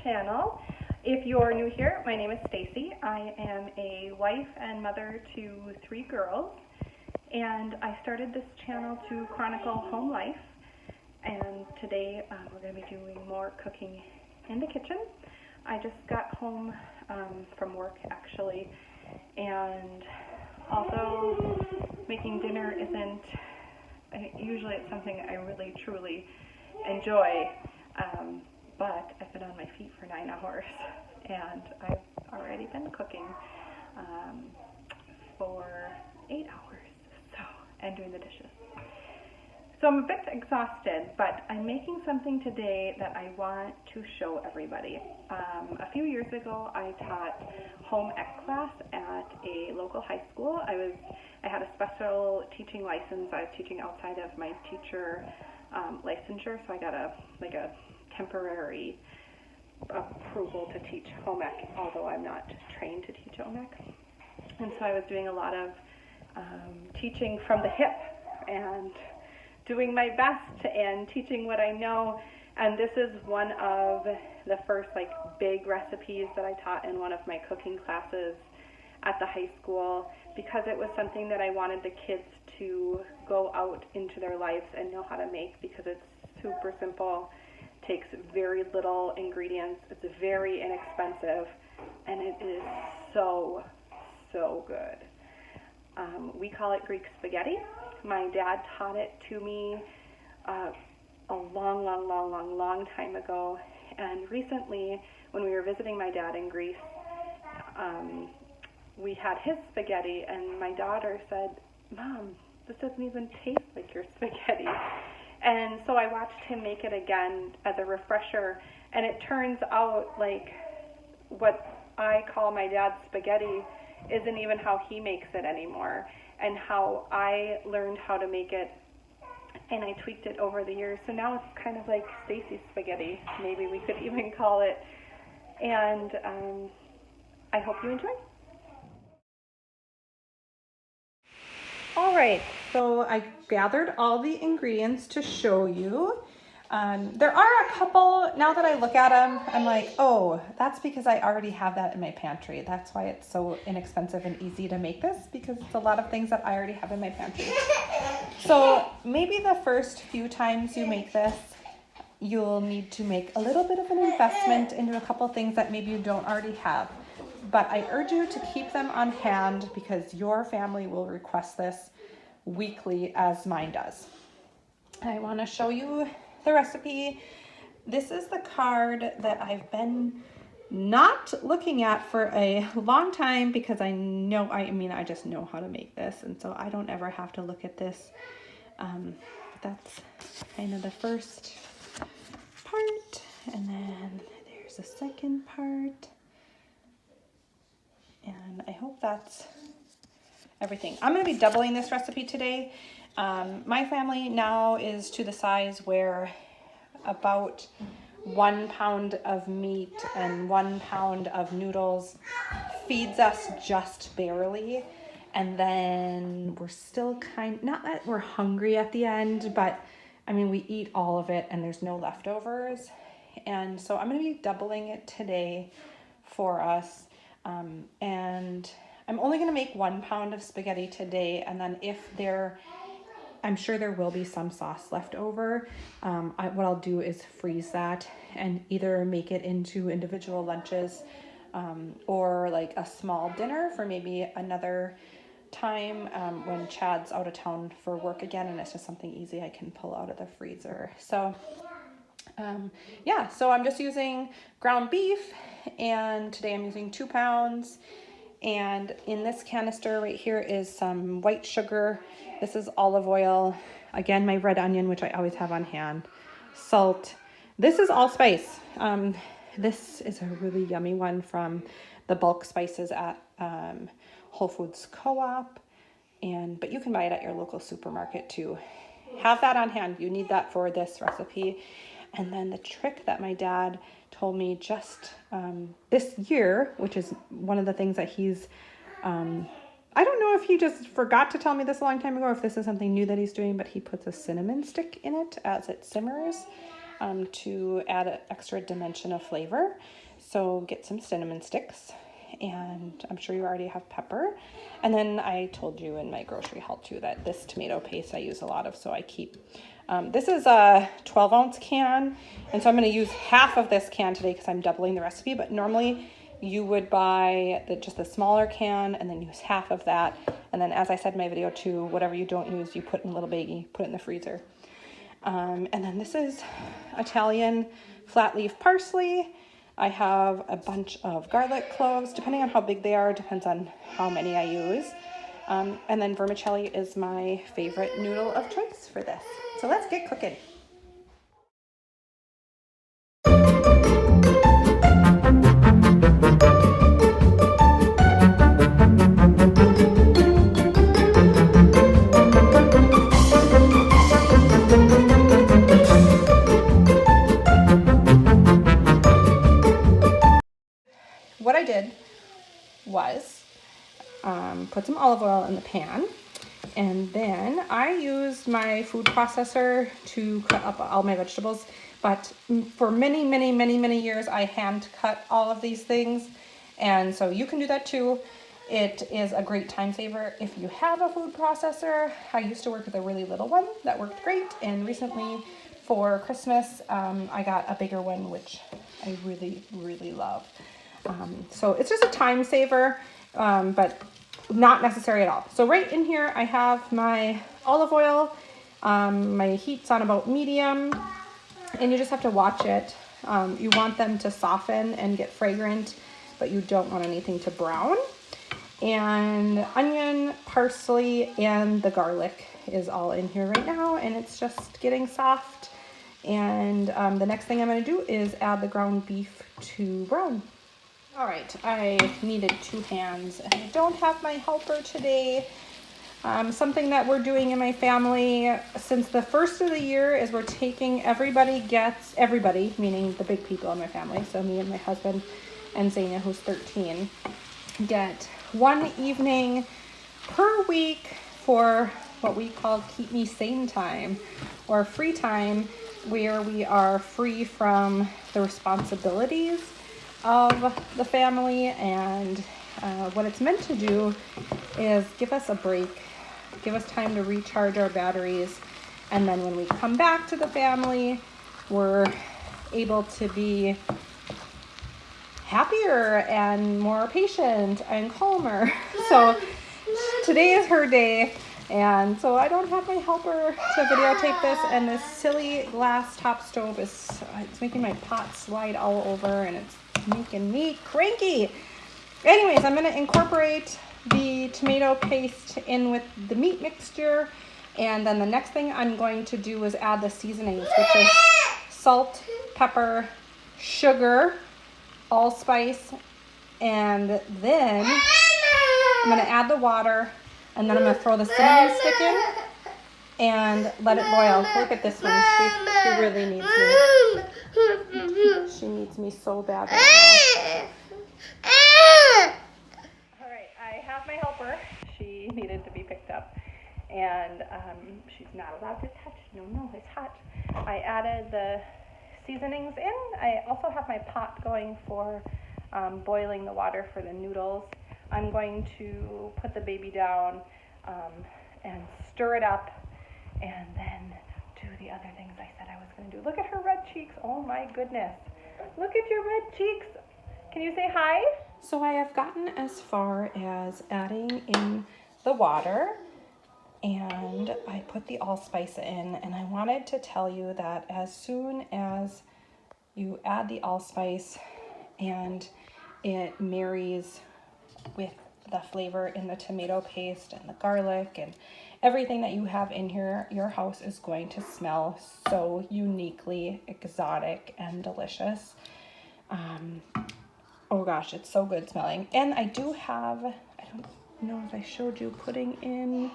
channel. If you're new here, my name is Stacy. I am a wife and mother to 3 girls, and I started this channel to chronicle home life. And today we're going to be doing more cooking in the kitchen. I just got home from work actually, and although making dinner isn't usually it's something I really truly enjoy, but I've been on my feet for 9 hours and I've already been cooking for 8 hours, and doing the dishes. So I'm a bit exhausted, but I'm making something today that I want to show everybody. A few years ago, I taught home ec class at a local high school. I had a special teaching license. I was teaching outside of my teacher licensure, so I got a temporary approval to teach home ec, although I'm not trained to teach home ec. And so I was doing a lot of teaching from the hip and doing my best and teaching what I know. And this is one of the first big recipes that I taught in one of my cooking classes at the high school, because it was something that I wanted the kids to go out into their lives and know how to make, because it's super simple, takes very little ingredients, it's very inexpensive, and it is so good. We call it Greek spaghetti. My dad taught it to me a long time ago, and recently when we were visiting my dad in Greece, we had his spaghetti, and my daughter said, "Mom, this doesn't even taste like your spaghetti." And so I watched him make it again as a refresher, and it turns out what I call my dad's spaghetti isn't even how he makes it anymore, and how I learned how to make it, and I tweaked it over the years. So now it's kind of like Stacy's spaghetti, maybe we could even call it. And I hope you enjoy. All right, so I gathered all the ingredients to show you. There are a couple, now that I look at them, I'm like, oh, that's because I already have that in my pantry. That's why it's so inexpensive and easy to make this, because it's a lot of things that I already have in my pantry. So maybe the first few times you make this, you'll need to make a little bit of an investment into a couple things that maybe you don't already have. But I urge you to keep them on hand, because your family will request this weekly, as mine does. I want to show you the recipe. This is the card that I've been not looking at for a long time, because I just know how to make this, and so I don't ever have to look at this. That's kind of the first part, and then there's a second part, and I hope that's everything. I'm going to be doubling this recipe today. My family now is to the size where about 1 pound of meat and 1 pound of noodles feeds us just barely. And then we're still not that we're hungry at the end, but I mean, we eat all of it and there's no leftovers. And so I'm going to be doubling it today for us. And I'm only going to make 1 pound of spaghetti today. And then I'm sure there will be some sauce left over. What I'll do is freeze that and either make it into individual lunches, or a small dinner for maybe another time when Chad's out of town for work again, and it's just something easy I can pull out of the freezer. So so I'm just using ground beef, and today I'm using 2 pounds. And in this canister right here is some white sugar. This is olive oil. Again, my red onion, which I always have on hand. Salt. This is allspice. This is a really yummy one from the bulk spices at Whole Foods Co-op. But you can buy it at your local supermarket too. Have that on hand. You need that for this recipe. And then the trick that my dad told me just this year, which is one of the things that he's, I don't know if he just forgot to tell me this a long time ago, or if this is something new that he's doing, but he puts a cinnamon stick in it as it simmers. to add an extra dimension of flavor. So get some cinnamon sticks, and I'm sure you already have pepper. And then I told you in my grocery haul too that this tomato paste I use a lot of, so I keep, this is a 12-ounce can, and so I'm going to use half of this can today because I'm doubling the recipe, but normally you would buy just the smaller can and then use half of that. And then, as I said in my video too, whatever you don't use, you put in a little baggie, put it in the freezer. And then this is Italian flat leaf parsley. I have a bunch of garlic cloves, depending on how big they are, depends on how many I use. And then vermicelli is my favorite noodle of choice for this. So let's get cooking. What I did was put some olive oil in the pan, and then I used my food processor to cut up all my vegetables. But for many years, I hand cut all of these things, and so you can do that too. It is a great time saver if you have a food processor. I used to work with a really little one that worked great, and recently for Christmas, I got a bigger one, which I really love. So it's just a time saver, but not necessary at all. So right in here, I have my olive oil. My heat's on about medium, and you just have to watch it. You want them to soften and get fragrant, but you don't want anything to brown. And onion, parsley, and the garlic is all in here right now, and it's just getting soft. And the next thing I'm going to do is add the ground beef to brown. All right, I needed 2 hands, and I don't have my helper today. Something that we're doing in my family since the first of the year is we're taking everybody, meaning the big people in my family, so me and my husband and Zena, who's 13, get one evening per week for what we call keep me sane time, or free time, where we are free from the responsibilities of the family. And what it's meant to do is give us a break, give us time to recharge our batteries, and then when we come back to the family, we're able to be happier and more patient and calmer. So today is her day, and so I don't have my helper to videotape this, and this silly glass top stove it's making my pot slide all over, and it's making me cranky. Anyways, I'm going to incorporate the tomato paste in with the meat mixture, and then the next thing I'm going to do is add the seasonings, which is salt, pepper, sugar, allspice, and then I'm going to add the water, and then I'm going to throw the cinnamon stick in and let it boil. Look at this one. She really needs me. She needs me so bad right now. All right, I have my helper. She needed to be picked up, and she's not allowed to touch. No, it's hot. I added the seasonings in. I also have my pot going for boiling the water for the noodles. I'm going to put the baby down and stir it up, and then do the other things I said I was going to do. Look at her red cheeks. Oh my goodness. Look at your red cheeks. Can you say hi? So I have gotten as far as adding in the water, and I put the allspice in, and I wanted to tell you that as soon as you add the allspice and it marries with the flavor in the tomato paste and the garlic and everything that you have in here, your house is going to smell so uniquely exotic and delicious. Oh gosh, it's so good smelling. And I do have, I don't know if I showed you putting in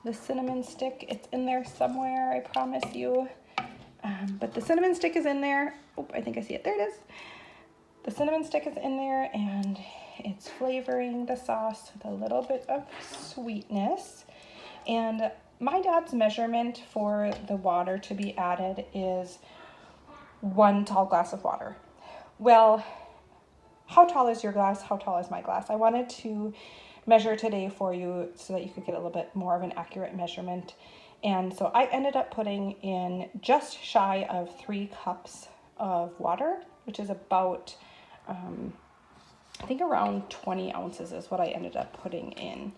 the cinnamon stick. It's in there somewhere, I promise you. But the cinnamon stick is in there. Oh, I think I see it. There it is. The cinnamon stick is in there, and it's flavoring the sauce with a little bit of sweetness. And my dad's measurement for the water to be added is 1 tall glass of water. Well, how tall is your glass? How tall is my glass? I wanted to measure today for you so that you could get a little bit more of an accurate measurement. And so I ended up putting in just shy of 3 cups of water, which is about, I think around 20 ounces is what I ended up putting in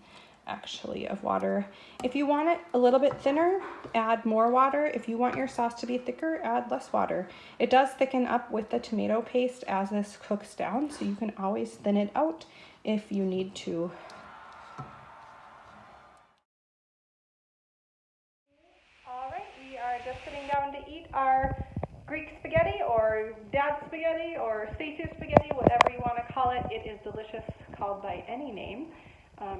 actually of water. If you want it a little bit thinner, add more water. If you want your sauce to be thicker, add less water. It does thicken up with the tomato paste as this cooks down, so you can always thin it out if you need to. All right, we are just sitting down to eat our Greek spaghetti or Dad's spaghetti or Stacy's spaghetti, whatever you want to call it. It is delicious, called by any name.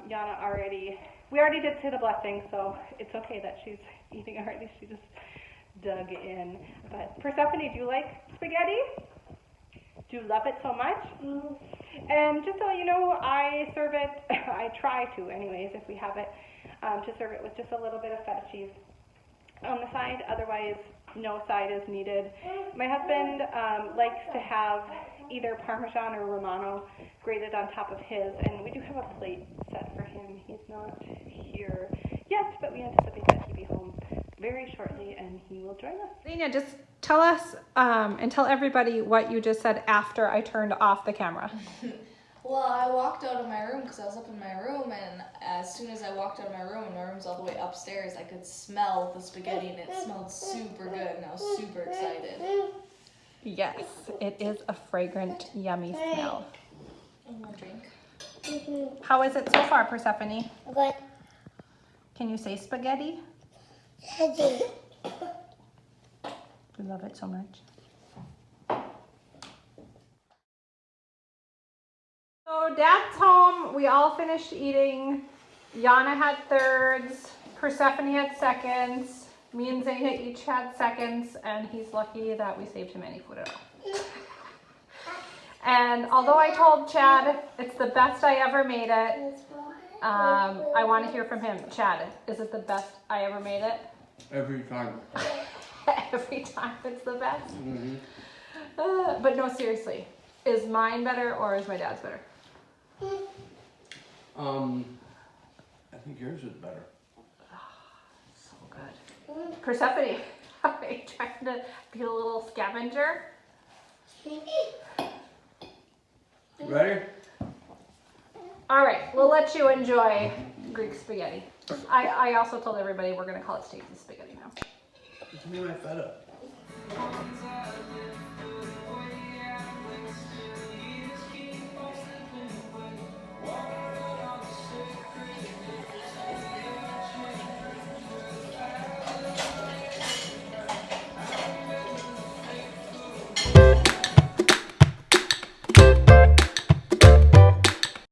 Yana we already did say the blessing, so it's okay that she's eating already. She just dug in. But Persephone, do you like spaghetti? Do you love it so much? Mm. And just so you know, I serve it, I try to anyways, if we have it, to serve it with just a little bit of feta cheese on the side. Otherwise, no side is needed. My husband likes to have either Parmesan or Romano grated on top of his, and we do have a plate set for him. He's not here yet, but we anticipate that he'll be home very shortly and he will join us. Lena, just tell us and tell everybody what you just said after I turned off the camera. Well, I walked out of my room because I was up in my room, and as soon as I walked out of my room, and my room's all the way upstairs, I could smell the spaghetti, and it smelled super good, and I was super excited. Yes, it is a fragrant, yummy smell. And my drink. How is it so far, Persephone? Good. Can you say spaghetti? Spaghetti. We love it so much. So Dad's home. We all finished eating. Yana had thirds. Persephone had seconds. Me and Zayna each had seconds, and he's lucky that we saved him any food at all. And although I told Chad it's the best I ever made it, I want to hear from him. Chad, is it the best I ever made it? Every time. Every time it's the best? Mm-hmm. But no, seriously. Is mine better or is my dad's better? I think yours is better. So good. Persephone, are you trying to be a little scavenger? Ready? All right, we'll let you enjoy Greek spaghetti. I also told everybody we're going to call it Stacy's spaghetti now. It's me and my feta.